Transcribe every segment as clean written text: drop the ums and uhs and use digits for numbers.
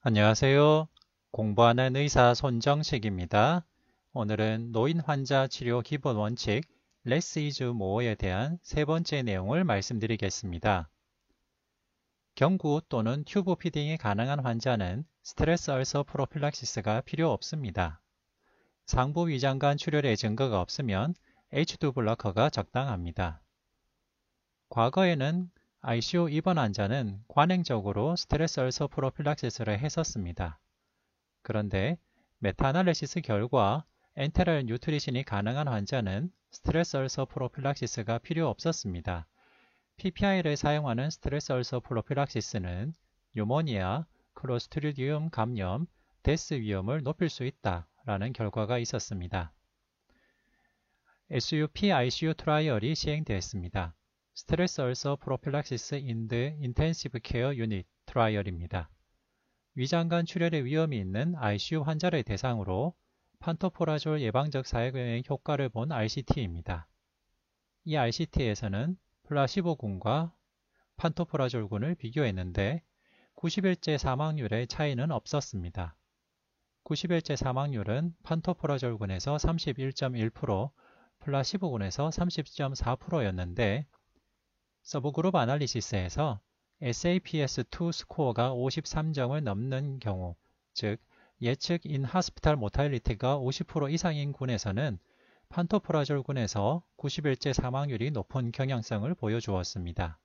안녕하세요. 공부하는 의사 손정식입니다. 오늘은 노인 환자 치료 기본 원칙 Less is more에 대한 세 번째 내용을 말씀드리겠습니다. 경구 또는 튜브 피딩이 가능한 환자는 스트레스 얼서 프로필락시스가 필요 없습니다. 상부 위장관 출혈의 증거가 없으면 H2 블러커가 적당합니다. 과거에는 ICU 입원 환자는 관행적으로 스트레스 얼서 프로필락시스를 했었습니다. 그런데 메타아날리시스 결과 엔테랄 뉴트리션이 가능한 환자는 스트레스 얼서 프로필락시스가 필요 없었습니다. PPI를 사용하는 스트레스 얼서 프로필락시스는 뉴모니아, 클로스트리디움 감염, 데스 위험을 높일 수 있다라는 결과가 있었습니다. SUP-ICU 트라이얼이 시행되었습니다. 스트레스 얼서 프로필락시스 인 더 인텐시브 케어 유닛 트라이얼입니다. 위장관 출혈의 위험이 있는 ICU 환자를 대상으로 판토포라졸 예방적 사용의 효과를 본 RCT입니다. 이 RCT에서는 플라시보군과 판토포라졸군을 비교했는데 90일째 사망률의 차이는 없었습니다. 90일째 사망률은 판토포라졸군에서 31.1%, 플라시보군에서 30.4%였는데 서브그룹 아날리시스에서 SAPS2 스코어가 53점을 넘는 경우, 즉 예측 인하스피탈 모탈리티가 50% 이상인 군에서는 판토포라졸 군에서 90일째 사망률이 높은 경향성을 보여주었습니다.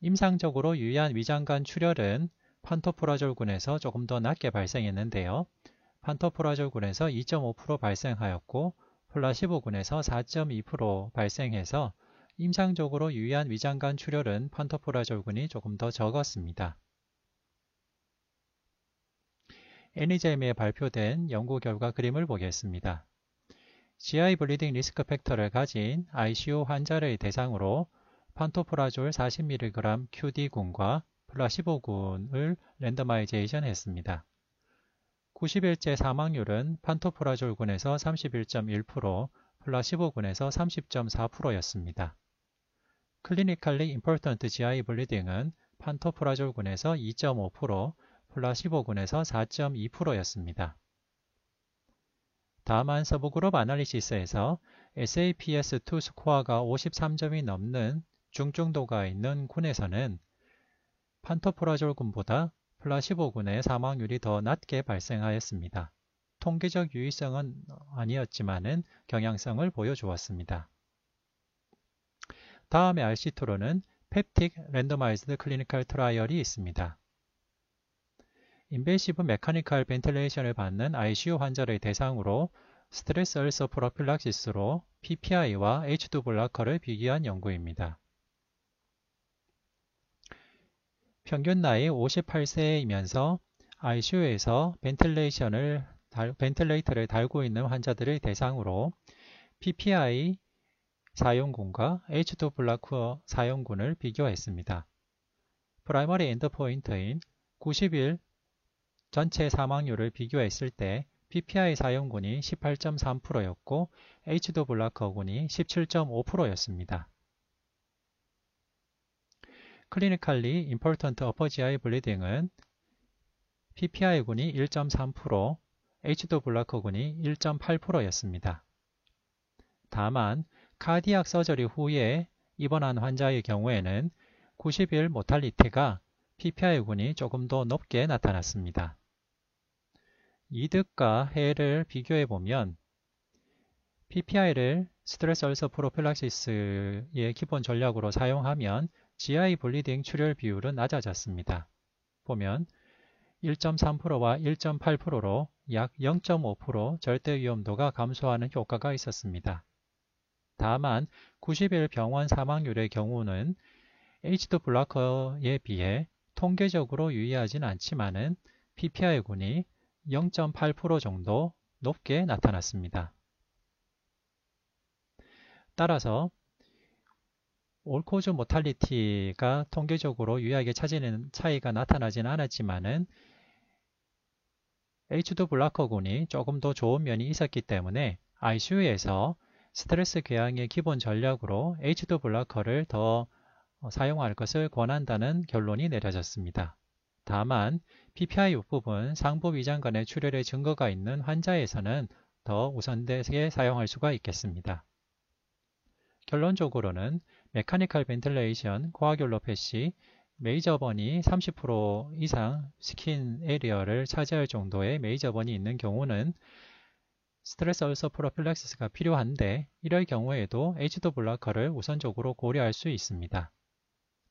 임상적으로 유의한 위장관 출혈은 판토포라졸 군에서 조금 더 낮게 발생했는데요. 판토포라졸 군에서 2.5% 발생하였고 플라시보 군에서 4.2% 발생해서 임상적으로 유의한 위장관 출혈은 판토포라졸군이 조금 더 적었습니다. 애니제임에 발표된 연구 결과 그림을 보겠습니다. GI 블리딩 리스크 팩터를 가진 ICU 환자를 대상으로 판토포라졸 40mg QD군과 플라시보군을 랜더마이제이션 했습니다. 90일째 사망률은 판토포라졸군에서 31.1%, 플라시보군에서 30.4%였습니다. 클리니컬리 임포턴트 GI 블리딩은 판토포라졸군에서 2.5%, 플라시보군에서 4.2%였습니다. 다만 서브그룹 아날리시스에서 SAPS2 스코어가 53점이 넘는 중증도가 있는 군에서는 판토포라졸군보다 플라시보군의 사망률이 더 낮게 발생하였습니다. 통계적 유의성은 아니었지만은 경향성을 보여주었습니다. 다음에 RC2로는 펩틱 랜더마이즈드 클리니컬 트라이얼이 있습니다. 인베이시브 메카니컬 벤틸레이션을 받는 ICU 환자를 대상으로 스트레스 얼서 프로필락시스로 PPI와 H2 블러커를 비교한 연구입니다. 평균 나이 58세이면서 ICU에서 벤틸레이터를 달고 있는 환자들을 대상으로 PPI 사용군과 H2 블러커 사용군을 비교했습니다. 프라이머리 엔드포인트인 90일 전체 사망률을 비교했을 때 PPI 사용군이 18.3%였고 H2 블러커군이 17.5%였습니다. 클리니컬리 임포턴트 어퍼 GI 블리딩은 PPI군이 1.3%, H2 블러커군이 1.8%였습니다. 다만 카디악 서저리 후에 입원한 환자의 경우에는 90일 모탈리티가 PPI군이 조금 더 높게 나타났습니다. 이득과 해를 비교해보면 PPI를 스트레스 얼서 프로필락시스의 기본 전략으로 사용하면 GI 블리딩 출혈 비율은 낮아졌습니다. 보면 1.3%와 1.8%로 약 0.5% 절대 위험도가 감소하는 효과가 있었습니다. 다만 90일 병원 사망률의 경우는 H2 블러커에 비해 통계적으로 유의하진 않지만은 PPI군이 0.8% 정도 높게 나타났습니다. 따라서 올코즈 모탈리티가 통계적으로 유의하게 차지는 차이가 나타나진 않았지만은 H2 블러커군이 조금 더 좋은 면이 있었기 때문에 ICU에서 스트레스 궤양의 기본 전략으로 H2 블러커를 더 사용할 것을 권한다는 결론이 내려졌습니다. 다만 PPI 부분 상부 위장관의 출혈의 증거가 있는 환자에서는 더 우선되게 사용할 수가 있겠습니다. 결론적으로는 메카니컬 벤틸레이션, 코아귤로패 시, 메이저번이 30% 이상 스킨 에리어를 차지할 정도의 메이저번이 있는 경우는 스트레스 얼서 프로필락시스가 필요한데 이럴 경우에도 H2 블로커를 우선적으로 고려할 수 있습니다.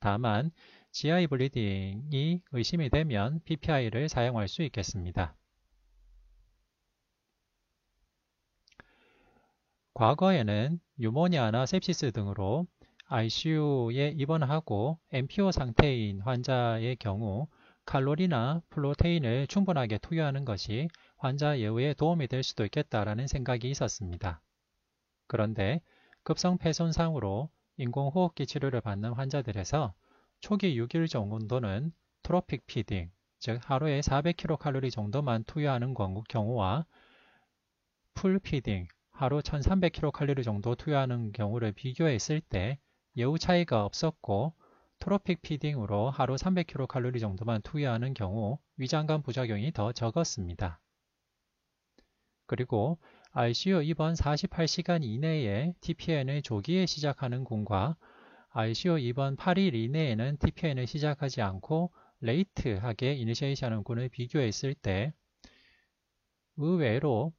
다만 GI 블리딩이 의심이 되면 PPI를 사용할 수 있겠습니다. 과거에는 유모니아나 sepsis 등으로 ICU에 입원하고 MPO 상태인 환자의 경우 칼로리나 플로테인을 충분하게 투여하는 것이 환자 예후에 도움이 될 수도 있겠다라는 생각이 있었습니다. 그런데 급성 폐손상으로 인공호흡기 치료를 받는 환자들에서 초기 6일 정도는 트로픽 피딩, 즉 하루에 400kcal 정도만 투여하는 경우와 풀 피딩, 하루 1300kcal 정도 투여하는 경우를 비교했을 때 예후 차이가 없었고 트로픽 피딩으로 하루 300kcal 정도만 투여하는 경우 위장관 부작용이 더 적었습니다. 그리고 ICU 입원 48시간 이내에 TPN을 조기에 시작하는 군과 ICU 입원 8일 이내에는 TPN을 시작하지 않고 레이트하게 이니시에이션하는 군을 비교했을 때 의외로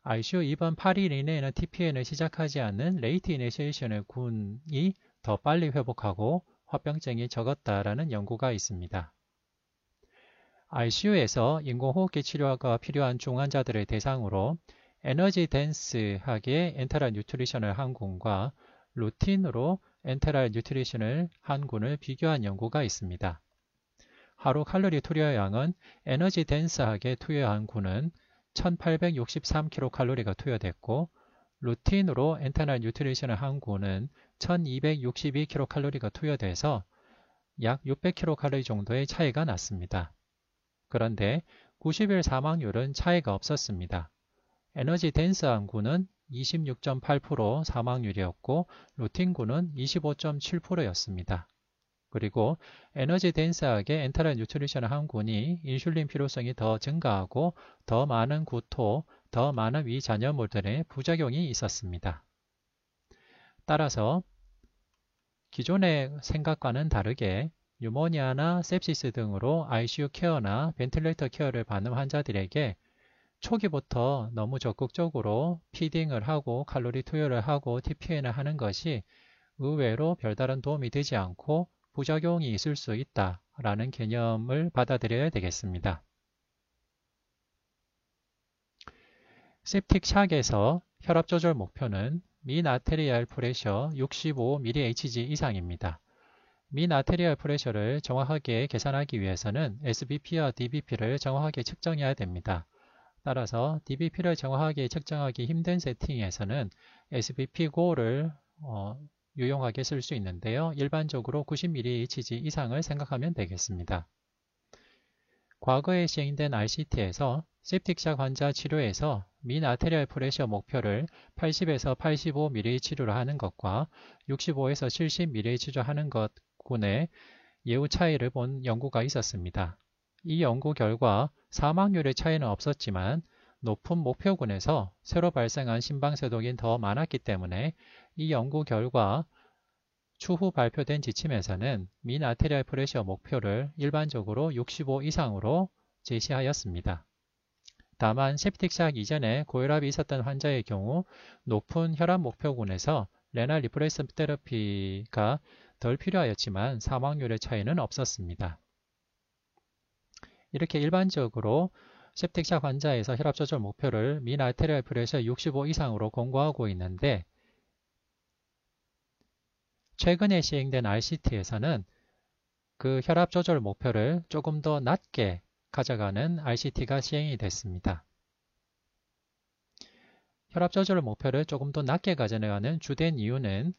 ICU 입원 8일 이내에는 TPN을 시작하지 않는 레이트 이니시에이션의 군이 더 빨리 회복하고 화병증이 적었다라는 연구가 있습니다. ICU에서 인공호흡기 치료가 필요한 중환자들을 대상으로 에너지 댄스하게 엔테랄 뉴트리션을 한 군과 루틴으로 엔테랄 뉴트리션을 한 군을 비교한 연구가 있습니다. 하루 칼로리 투여량은 에너지 댄스하게 투여한 군은 1863kcal가 투여됐고 루틴으로 엔테랄 뉴트리션을 한 군은 1262kcal가 투여돼서 약 600kcal 정도의 차이가 났습니다. 그런데 90일 사망률은 차이가 없었습니다. 에너지 댄스한 군은 26.8% 사망률이었고 루틴군은 25.7%였습니다. 그리고 에너지 댄스하게 엔테랄 뉴트리션을 한 군이 인슐린 필요성이 더 증가하고 더 많은 구토, 더 많은 위장염물들의 부작용이 있었습니다. 따라서 기존의 생각과는 다르게 유모니아나 sepsis 등으로 ICU 케어나 벤틸레이터 케어를 받는 환자들에게 초기부터 너무 적극적으로 피딩을 하고 칼로리 투여를 하고 TPN을 하는 것이 의외로 별다른 도움이 되지 않고 부작용이 있을 수 있다라는 개념을 받아들여야 되겠습니다. septic shock에서 혈압 조절 목표는 mean arterial pressure 65mHg 이상입니다. mean arterial pressure를 정확하게 계산하기 위해서는 SBP와 DBP를 정확하게 측정해야 됩니다. 따라서 DBP를 정확하게 측정하기 힘든 세팅에서는 SBP-GO를 유용하게 쓸 수 있는데요. 일반적으로 90mHg 이상을 생각하면 되겠습니다. 과거에 시행된 RCT에서 septic-shock 환자 치료에서 mean arterial pressure 목표를 80에서 85mHg로 하는 것과 65에서 70mHg로 하는 것 군의 예후 차이를 본 연구가 있었습니다. 이 연구 결과 사망률의 차이는 없었지만 높은 목표군에서 새로 발생한 심방세동이 더 많았기 때문에 이 연구 결과 추후 발표된 지침에서는 mean arterial pressure 목표를 일반적으로 65 이상으로 제시하였습니다. 다만 septic-shock 이전에 고혈압이 있었던 환자의 경우 높은 혈압 목표군에서 레날 리플레이스먼트 테라피가 덜 필요하였지만 사망률의 차이는 없었습니다. 이렇게 일반적으로 septic-shock 환자에서 혈압 조절 목표를 mean arterial pressure 65 이상으로 공고하고 있는데 최근에 시행된 RCT에서는 그 혈압 조절 목표를 조금 더 낮게 가져가는 RCT가 시행이 됐습니다. 혈압 조절 목표를 조금 더 낮게 가져가는 주된 이유는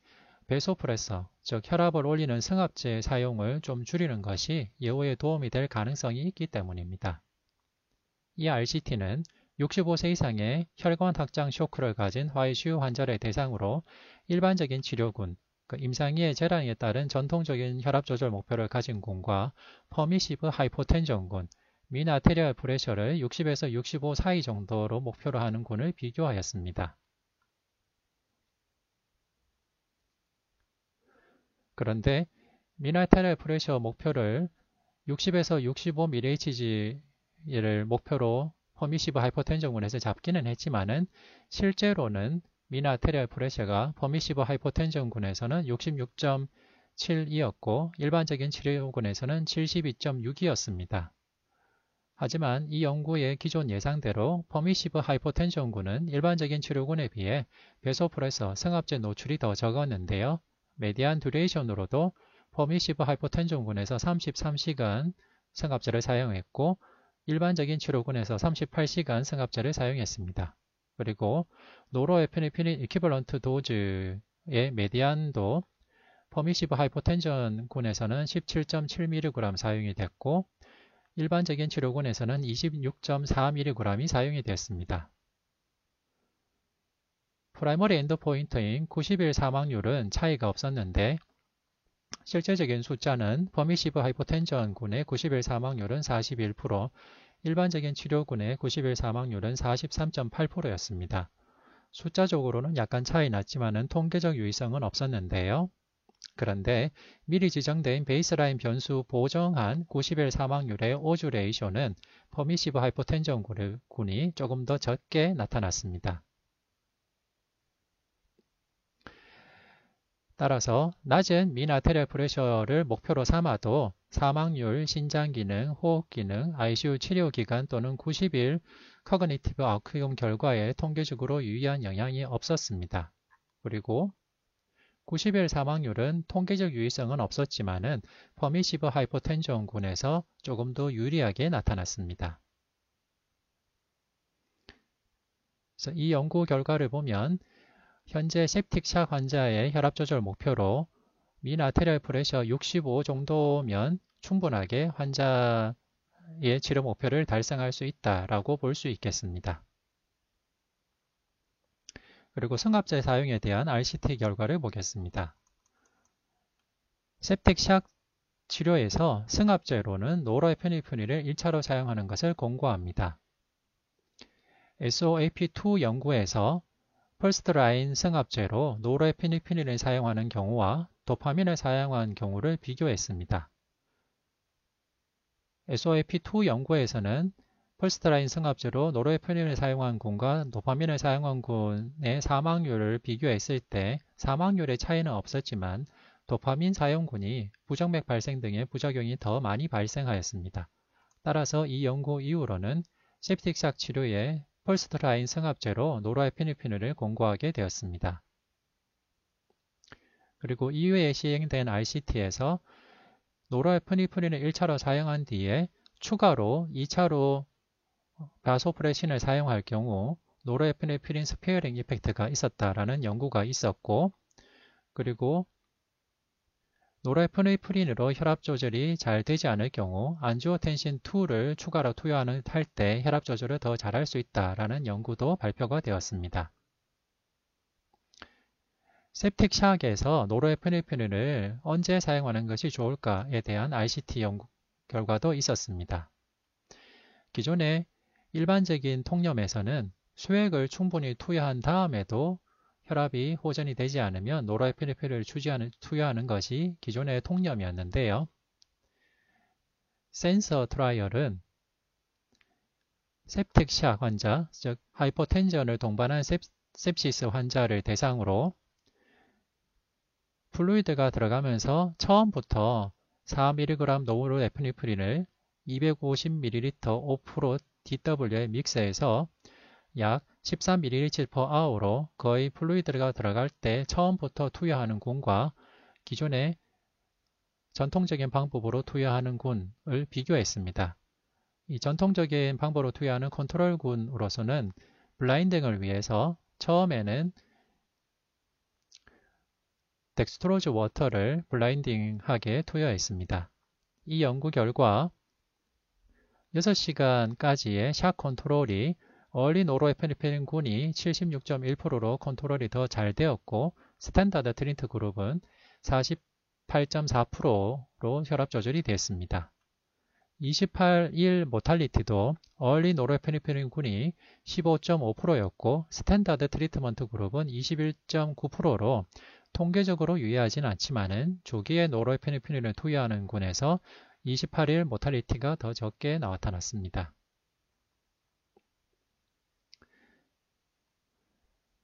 베소프레서, 즉 혈압을 올리는 승합제 사용을 좀 줄이는 것이 예후에 도움이 될 가능성이 있기 때문입니다. 이 RCT는 65세 이상의 혈관 확장 쇼크를 가진 ICU 환자를 대상으로 일반적인 치료군, 임상의 재량에 따른 전통적인 혈압 조절 목표를 가진 군과 퍼미시브 하이포텐전 군, 민 아테리얼 프레셔를 60에서 65 사이 정도로 목표로 하는 군을 비교하였습니다. 그런데 민 아테리얼 프레셔 목표를 60에서 65 mHg를 목표로 퍼미시브 하이포텐전 군에서 잡기는 했지만은 실제로는 민 아테리얼 프레셔가 퍼미시브 하이포텐전 군에서는 66.72였고 일반적인 치료군에서는 72.6이었습니다. 하지만 이 연구의 기존 예상대로 퍼미시브 하이포텐션 군은 일반적인 치료군에 비해 베소프레서, 승합제 노출이 더 적었는데요. 메디안 듀레이션으로도 퍼미시브 하이포텐션 군에서 33시간 승합제를 사용했고 일반적인 치료군에서 38시간 승합제를 사용했습니다. 그리고 노로에피네프린 이퀴벌런트 도즈의 메디안도 퍼미시브 하이포텐션 군에서는 17.7mg 사용이 됐고 일반적인 치료군에서는 26.4mg이 사용이 됐습니다. 프라이머리 엔드포인트인 90일 사망률은 차이가 없었는데 실제적인 숫자는 퍼미시브 하이포텐션 군의 90일 사망률은 41%, 일반적인 치료군의 90일 사망률은 43.8%였습니다. 숫자적으로는 약간 차이 났지만 통계적 유의성은 없었는데요. 그런데 미리 지정된 베이스라인 변수 보정한 90일 사망률의 오주 레이쇼는 퍼미시브 하이포텐전 군이 조금 더 적게 나타났습니다. 따라서 낮은 민 아테리얼 프레셔를 목표로 삼아도 사망률, 신장기능, 호흡기능, ICU 치료기간 또는 90일 커그니티브 아웃컴 결과에 통계적으로 유의한 영향이 없었습니다. 그리고 90일 사망률은 통계적 유의성은 없었지만은 퍼미시브 하이포텐션 군에서 조금 더 유리하게 나타났습니다. 그래서 이 연구 결과를 보면 현재 septic샷 환자의 혈압 조절 목표로 민 아테리얼 프레셔 65 정도면 충분하게 환자의 치료 목표를 달성할 수 있다라고 볼 수 있겠습니다. 그리고 승합제 사용에 대한 RCT 결과를 보겠습니다. septic샷 치료에서 승합제로는 노르에피네프린을 1차로 사용하는 것을 권고합니다. SOAP2 연구에서 퍼스트라인 승합제로 노르에피네프린을 사용하는 경우와 도파민을 사용한 경우를 비교했습니다. SOAP2 연구에서는 퍼스트라인 승합제로 노르에피네프린을 사용한 군과 도파민을 사용한 군의 사망률을 비교했을 때 사망률의 차이는 없었지만 도파민 사용군이 부정맥 발생 등의 부작용이 더 많이 발생하였습니다. 따라서 이 연구 이후로는 septic샷 치료에 퍼스트라인 승합제로 노르에피네프린을 권고하게 되었습니다. 그리고 이후에 시행된 RCT에서 노르에피네프린을 1차로 사용한 뒤에 추가로 2차로 바소프레신을 사용할 경우 노르에피네프린 스페어링 이펙트가 있었다라는 연구가 있었고 그리고 노르에피네프린으로 혈압 조절이 잘 되지 않을 경우 안지오텐신2를 추가로 투여할 때 혈압 조절을 더 잘할 수 있다라는 연구도 발표가 되었습니다. septic샷에서 노르에피네프린을 언제 사용하는 것이 좋을까에 대한 RCT 연구 결과도 있었습니다. 기존의 일반적인 통념에서는 수액을 충분히 투여한 다음에도 혈압이 호전이 되지 않으면 노르에피네프린을 투여하는 것이 기존의 통념이었는데요. 센서 트라이얼은 septic샷 환자, 즉 하이포텐전을 동반한 sep시스 환자를 대상으로 플루이드가 들어가면서 처음부터 4mg 노르에피네프린을 250ml 5% DW에 믹스해서 약 13ml/h로 거의 플루이드가 들어갈 때 처음부터 투여하는 군과 기존의 전통적인 방법으로 투여하는 군을 비교했습니다. 이 전통적인 방법으로 투여하는 컨트롤 군으로서는 블라인딩을 위해서 처음에는 덱스트로즈 워터를 블라인딩하게 투여했습니다. 이 연구 결과 6시간까지의 샷 컨트롤이 얼리 노르에피네프린 군이 76.1%로 컨트롤이 더 잘 되었고 스탠다드 트리트 그룹은 48.4%로 혈압 조절이 됐습니다. 28일 모탈리티도 얼리 노르에피네프린군이 15.5%였고 스탠다드 트리트먼트 그룹은 21.9%로 통계적으로 유의하진 않지만은 조기에 노르에피네프린을 투여하는 군에서 28일 모탈리티가 더 적게 나타났습니다.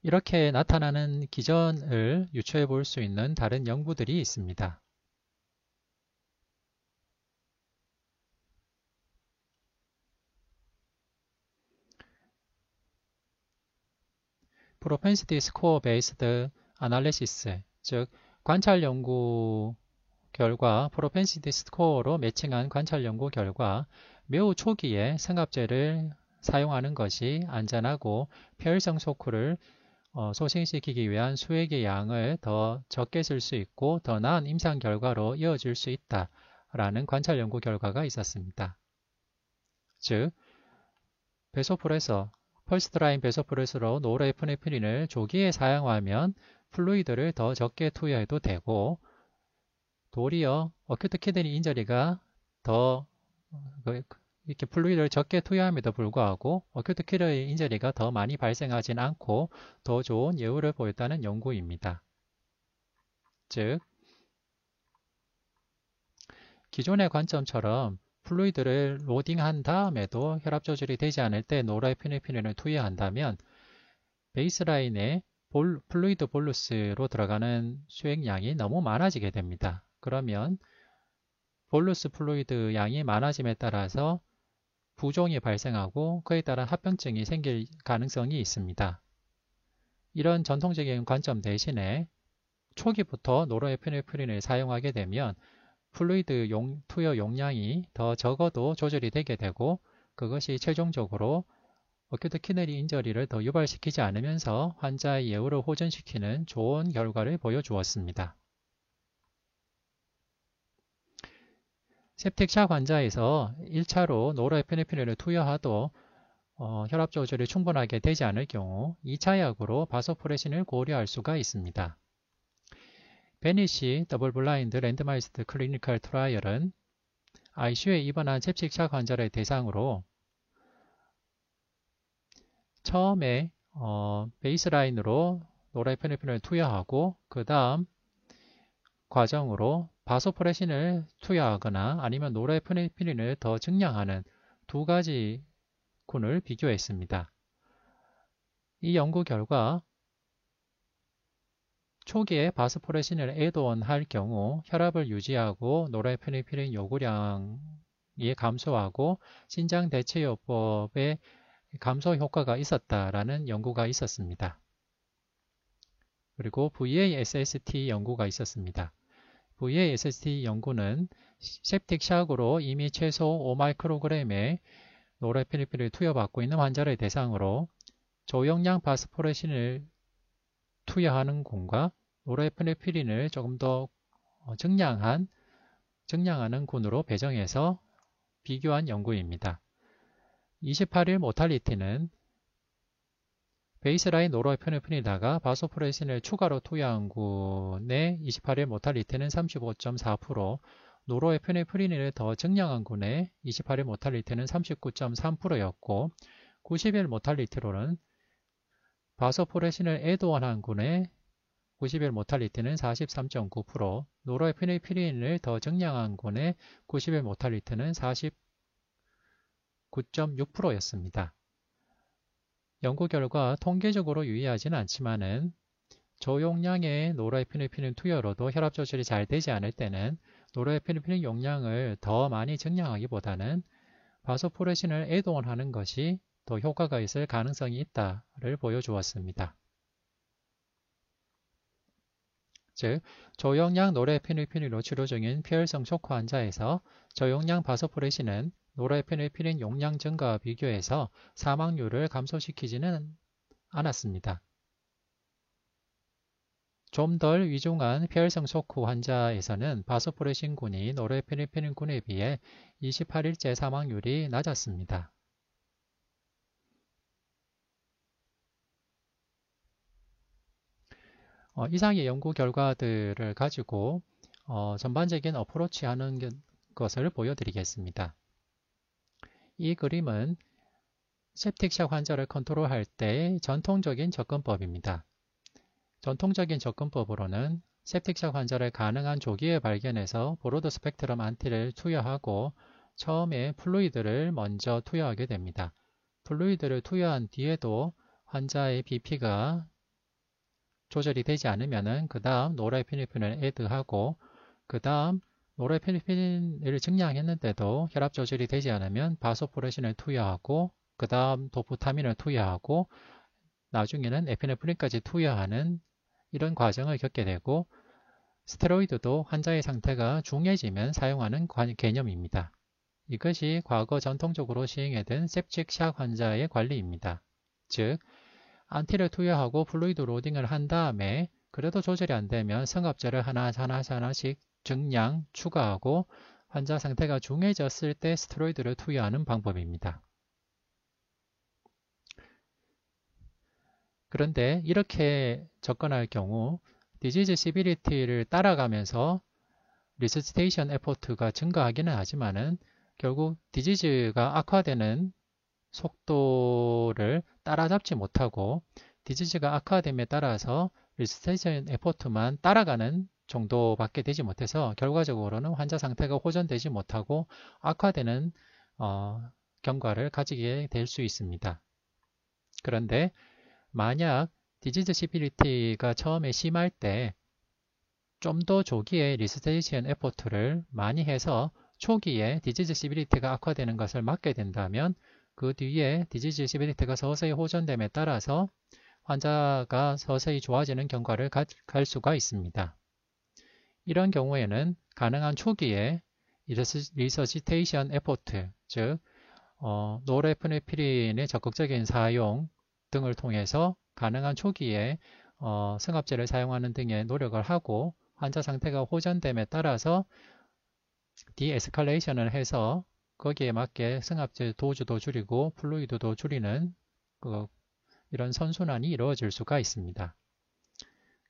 이렇게 나타나는 기전을 유추해 볼 수 있는 다른 연구들이 있습니다. 프로펜시티 스코어 베이스드 아날리시스, 즉 관찰 연구 결과 프로펜시티 스코어로 매칭한 관찰 연구 결과 매우 초기에 승합제를 사용하는 것이 안전하고 폐혈성 쇼크를 소생시키기 위한 수액의 양을 더 적게 쓸 수 있고 더 나은 임상 결과로 이어질 수 있다라는 관찰 연구 결과가 있었습니다. 즉 베소프레서 펄스트라인 베소프레서로 노르에피네프린을 조기에 사용하면 플루이드를 더 적게 투여해도 되고 도리어 어큐트 키드니 인저리가 더 이렇게 플루이드를 적게 투여함에도 불구하고 어큐트 키드니 인저리가 더 많이 발생하진 않고 더 좋은 예후를 보였다는 연구입니다. 즉 기존의 관점처럼 플루이드를 로딩한 다음에도 혈압 조절이 되지 않을 때 노르에피네프린을 투여한다면 베이스라인에 플루이드 볼루스로 들어가는 수액량이 너무 많아지게 됩니다. 그러면 볼루스 플루이드 양이 많아짐에 따라서 부종이 발생하고 그에 따른 합병증이 생길 가능성이 있습니다. 이런 전통적인 관점 대신에 초기부터 노르에피네프린을 사용하게 되면 플루이드 투여 용량이 더 적어도 조절이 되게 되고 그것이 최종적으로 어큐트 키드니 인저리를 더 유발시키지 않으면서 환자의 예후를 호전시키는 좋은 결과를 보여주었습니다. septic샷 환자에서 1차로 노르에피네프린을 투여하도 혈압 조절이 충분하게 되지 않을 경우 2차 약으로 바소프레신을 고려할 수가 있습니다. 베니시 더블 블라인드 랜드마이즈드 클리니컬 트라이얼은 ICU에 입원한 septic샷 환자를 대상으로 처음에 베이스라인으로 노르에피네프린을 투여하고 그 다음 과정으로 바소프레신을 투여하거나 아니면 노르에피네프린을 더 증량하는 두 가지 군을 비교했습니다. 이 연구 결과 초기에 바소프레신을 애드온 할 경우 혈압을 유지하고 노르에피네프린 요구량이 감소하고 신장대체요법의 감소 효과가 있었다라는 연구가 있었습니다. 그리고 VASST 연구가 있었습니다. VASST 연구는 septic샷으로 이미 최소 5마이크로그램의 노르에피네프린을 투여받고 있는 환자를 대상으로 저용량 바스포레신을 투여하는 군과 노르에피네프린을 조금 더 증량하는 군으로 배정해서 비교한 연구입니다. 28일 모탈리티는 베이스라인 노르에피네프린에다가 바소프레신을 추가로 투여한 군의 28일 모탈리티는 35.4%, 노르에피네프린을 더 증량한 군의 28일 모탈리티는 39.3%였고 90일 모탈리티로는 바소프레신을 애드온한 군의 90일 모탈리티는 43.9%, 노르에피네프린을 더 증량한 군의 90일 모탈리티는 49.6%였습니다. 연구 결과 통계적으로 유의하지는 않지만은 저용량의 노르에피네프린 투여로도 혈압 조절이 잘 되지 않을 때는 노르에피네프린 용량을 더 많이 증량하기보다는 바소프레신을 애드온하는 것이 더 효과가 있을 가능성이 있다를 보여주었습니다. 즉, 저용량 노르에피네프린으로 치료 중인 폐혈성 쇼크 환자에서 저용량 바소프레신은 노르에피네프린 용량 증가와 비교해서 사망률을 감소시키지는 않았습니다. 좀 덜 위중한 폐혈성 쇼크 환자에서는 바소프레신군이 노르에피네프린군에 비해 28일째 사망률이 낮았습니다. 이상의 연구 결과들을 가지고 전반적인 어프로치 하는 것을 보여드리겠습니다. 이 그림은 septic샥 환자를 컨트롤할 때 전통적인 접근법입니다. 전통적인 접근법으로는 septic샥 환자를 가능한 조기에 발견해서 브로드 스펙트럼 안티를 투여하고 처음에 플루이드를 먼저 투여하게 됩니다. 플루이드를 투여한 뒤에도 환자의 BP가 조절이 되지 않으면 그 다음 노르에피네프린을 애드하고 그 다음 노르에피네프린을 증량했는데도 혈압 조절이 되지 않으면 바소프레신을 투여하고 그 다음 도프타민을 투여하고 나중에는 에피네프린까지 투여하는 이런 과정을 겪게 되고 스테로이드도 환자의 상태가 중해지면 사용하는 개념입니다. 이것이 과거 전통적으로 시행하던 septic샥 환자의 관리입니다. 즉, 안티를 투여하고 플루이드 로딩을 한 다음에 그래도 조절이 안 되면 성합제를 하나씩 증량, 추가하고 환자 상태가 중해졌을 때 스테로이드를 투여하는 방법입니다. 그런데 이렇게 접근할 경우 디지즈 시비리티를 따라가면서 리서시테이션 에포트가 증가하기는 하지만은 결국 디지즈가 악화되는 속도를 따라잡지 못하고 디지즈가 악화됨에 따라서 리서시테이션 에포트만 따라가는 정도밖에 되지 못해서 결과적으로는 환자 상태가 호전되지 못하고 악화되는 경과를 가지게 될 수 있습니다. 그런데 만약 디지즈 시비리티가 처음에 심할 때 좀 더 조기에 리서시테이션 에포트를 많이 해서 초기에 디지즈 시비리티가 악화되는 것을 막게 된다면 그 뒤에 디지즈 시비리티가 서서히 호전됨에 따라서 환자가 서서히 좋아지는 경과를 갈 수가 있습니다. 이런 경우에는 가능한 초기에 리서시테이션 에포트, 즉 노르에피네프린의 적극적인 사용 등을 통해서 가능한 초기에 승합제를 사용하는 등의 노력을 하고 환자 상태가 호전됨에 따라서 디에스컬레이션을 해서 거기에 맞게 승합제 도주도 줄이고 플루이드도 줄이는 이런 선순환이 이루어질 수가 있습니다.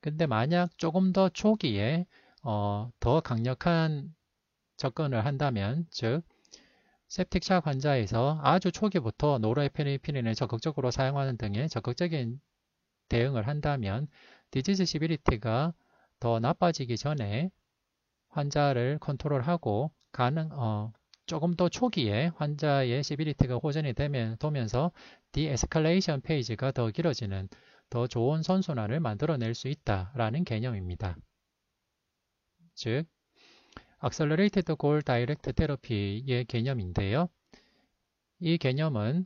근데 만약 조금 더 초기에 더 강력한 접근을 한다면, 즉 septic샥 환자에서 아주 초기부터 노르에피네프린을 적극적으로 사용하는 등의 적극적인 대응을 한다면 디지즈 시비리티가 더 나빠지기 전에 환자를 컨트롤하고 조금 더 초기에 환자의 시비리티가 호전이 되면서 디에스컬레이션 페이지가 더 길어지는 더 좋은 선순환을 만들어낼 수 있다라는 개념입니다. 즉, Accelerated Goal Direct Therapy의 개념인데요. 이 개념은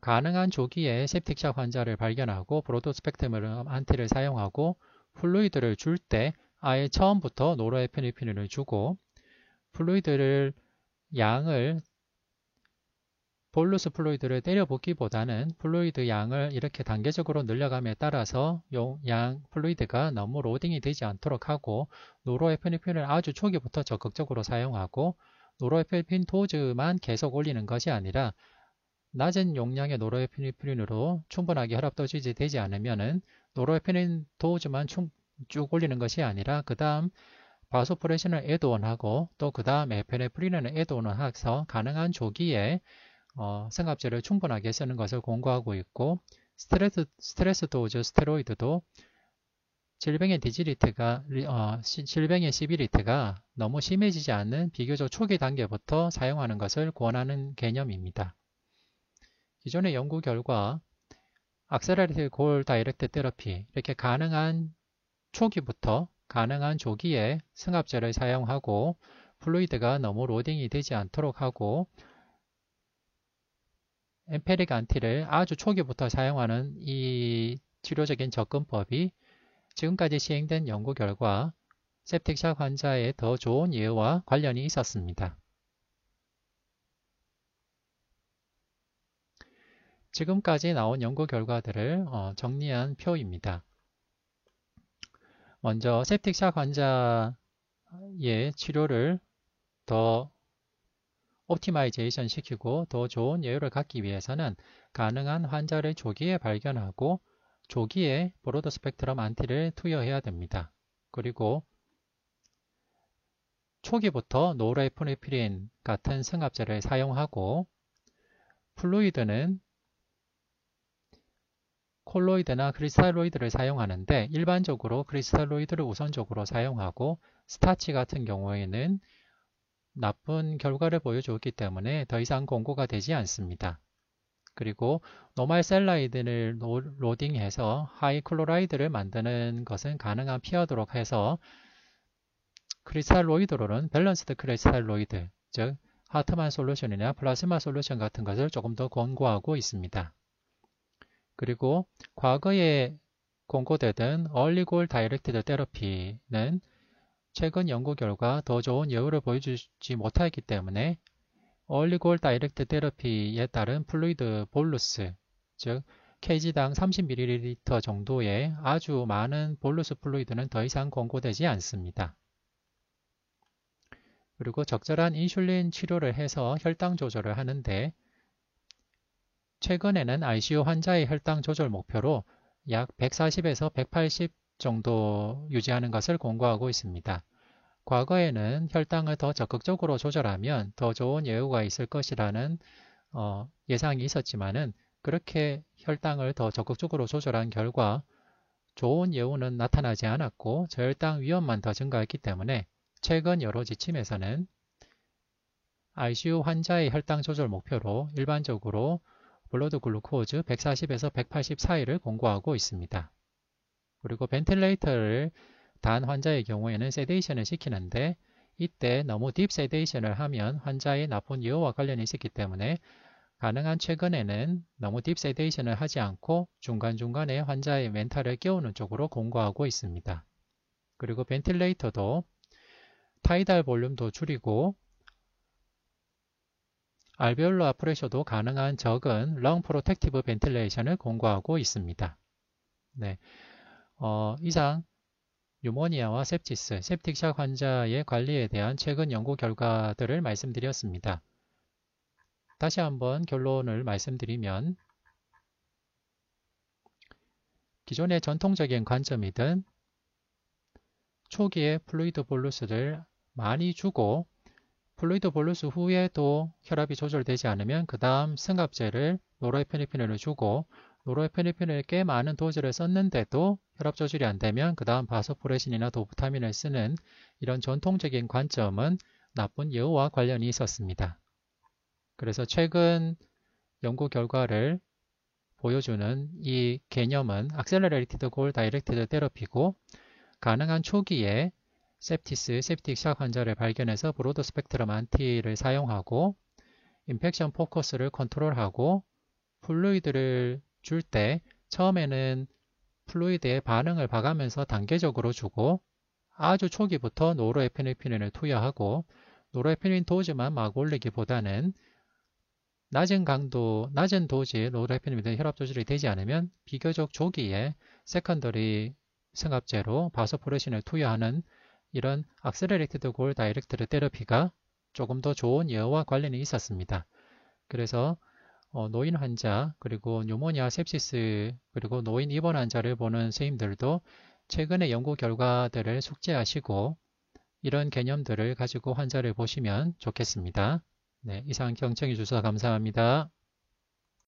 가능한 조기에 septic샥 환자를 발견하고 브로드 스펙트럼 안티를 사용하고 플루이드를 줄 때 아예 처음부터 노르에피네프린을 주고 플루이드를 양을 볼루스 플루이드를 때려 붓기보다는 플루이드 양을 이렇게 단계적으로 늘려감에 따라서 양 플루이드가 너무 로딩이 되지 않도록 하고 노르에피네프린을 아주 초기부터 적극적으로 사용하고 노르에피네프린 도즈만 계속 올리는 것이 아니라 낮은 용량의 노르에피네프린으로 충분하게 혈압 조절이 되지 않으면은 노르에피네프린 도즈만 쭉 올리는 것이 아니라 그 다음 바소프레신을 애드온하고 또 그 다음 에피네프린을 애드온을 해서 가능한 조기에 승합제를 충분하게 쓰는 것을 권고하고 있고 스트레스 도즈 스테로이드도 질병의 시비리티가 너무 심해지지 않는 비교적 초기 단계부터 사용하는 것을 권하는 개념입니다. 기존의 연구 결과 Accelerated Goal Direct Therapy 이렇게 가능한 초기부터 가능한 조기에 승합제를 사용하고 플루이드가 너무 로딩이 되지 않도록 하고 엠페릭 안티를 아주 초기부터 사용하는 이 치료적인 접근법이 지금까지 시행된 연구 결과 septic샥 환자의 더 좋은 예후와 관련이 있었습니다. 지금까지 나온 연구 결과들을 정리한 표입니다. 먼저 septic샥 환자의 치료를 더 옵티마이제이션 시키고 더 좋은 예후를 갖기 위해서는 가능한 환자를 조기에 발견하고 조기에 브로드 스펙트럼 안티를 투여해야 됩니다. 그리고 초기부터 노르에피네프린 같은 승합제를 사용하고 플루이드는 콜로이드나 크리스탈로이드를 사용하는데 일반적으로 크리스탈로이드를 우선적으로 사용하고 스타치 같은 경우에는 나쁜 결과를 보여주었기 때문에 더 이상 권고가 되지 않습니다. 그리고 노말 셀라이드를 로딩해서 하이 클로라이드를 만드는 것은 가능한 피하도록 해서 크리스탈로이드로는 밸런스드 크리스탈로이드, 즉 하트만 솔루션이나 플라즈마 솔루션 같은 것을 조금 더 권고하고 있습니다. 그리고 과거에 권고되던 얼리골 다이렉티드 테러피는 최근 연구 결과 더 좋은 여유를 보여주지 못하기 때문에 얼리골 다이렉트 테러피에 따른 플루이드 볼루스, 즉 kg당 30ml 정도의 아주 많은 볼루스 플루이드는 더 이상 권고되지 않습니다. 그리고 적절한 인슐린 치료를 해서 혈당 조절을 하는데 최근에는 ICU 환자의 혈당 조절 목표로 약 140에서 180 정도 유지하는 것을 권고하고 있습니다. 과거에는 혈당을 더 적극적으로 조절하면 더 좋은 예후가 있을 것이라는 예상이 있었지만은 그렇게 혈당을 더 적극적으로 조절한 결과 좋은 예후는 나타나지 않았고 저혈당 위험만 더 증가했기 때문에 최근 여러 지침에서는 ICU 환자의 혈당 조절 목표로 일반적으로 블러드 글루코즈 140에서 180 사이를 권고하고 있습니다. 그리고 벤틸레이터를 단 환자의 경우에는 세데이션을 시키는데 이때 너무 딥 세데이션을 하면 환자의 나쁜 예후와 관련이 있기 때문에 가능한 최근에는 너무 딥 세데이션을 하지 않고 중간중간에 환자의 멘탈을 깨우는 쪽으로 권고하고 있습니다. 그리고 벤틸레이터도 타이달 볼륨도 줄이고 알베올라 프레셔도 가능한 적은 렁 프로텍티브 벤틸레이션을 권고하고 있습니다. 네, 이상 뉴모니아와 sepsis, septic샥 환자의 관리에 대한 최근 연구 결과들을 말씀드렸습니다. 다시 한번 결론을 말씀드리면 기존의 전통적인 관점이든 초기에 플루이드 볼루스를 많이 주고 플루이드 볼루스 후에도 혈압이 조절되지 않으면 그 다음 승합제를 노르에피네프린을 주고 노르에피네프린을 꽤 많은 도즈를 썼는데도 혈압 조절이 안 되면 그 다음 바소프레신이나 도부타민을 쓰는 이런 전통적인 관점은 나쁜 예후와 관련이 있었습니다. 그래서 최근 연구 결과를 보여주는 이 개념은 Accelerated Goal Directed Therapy고 가능한 초기에 septis, septic-샥 환자를 발견해서 브로드 스펙트럼 안티를 사용하고 인펙션 포커스를 컨트롤하고 플루이드를 줄 때 처음에는 플루이드의 반응을 봐가면서 단계적으로 주고 아주 초기부터 노르에피네프린을 투여하고 노르에피네프린 도즈만 막 올리기보다는 낮은 강도, 낮은 도즈의 노르에피네프린 혈압 조절이 되지 않으면 비교적 조기에 세컨더리 승합제로 바소프레신을 투여하는 이런 악셀레레이티드 골 다이렉트드 테러피가 조금 더 좋은 예후와 관련이 있었습니다. 그래서 노인 환자 그리고 뉴모니아 sepsis 그리고 노인 입원 환자를 보는 선생님들도 최근의 연구 결과들을 숙지하시고 이런 개념들을 가지고 환자를 보시면 좋겠습니다. 네, 이상 경청해 주셔서 감사합니다.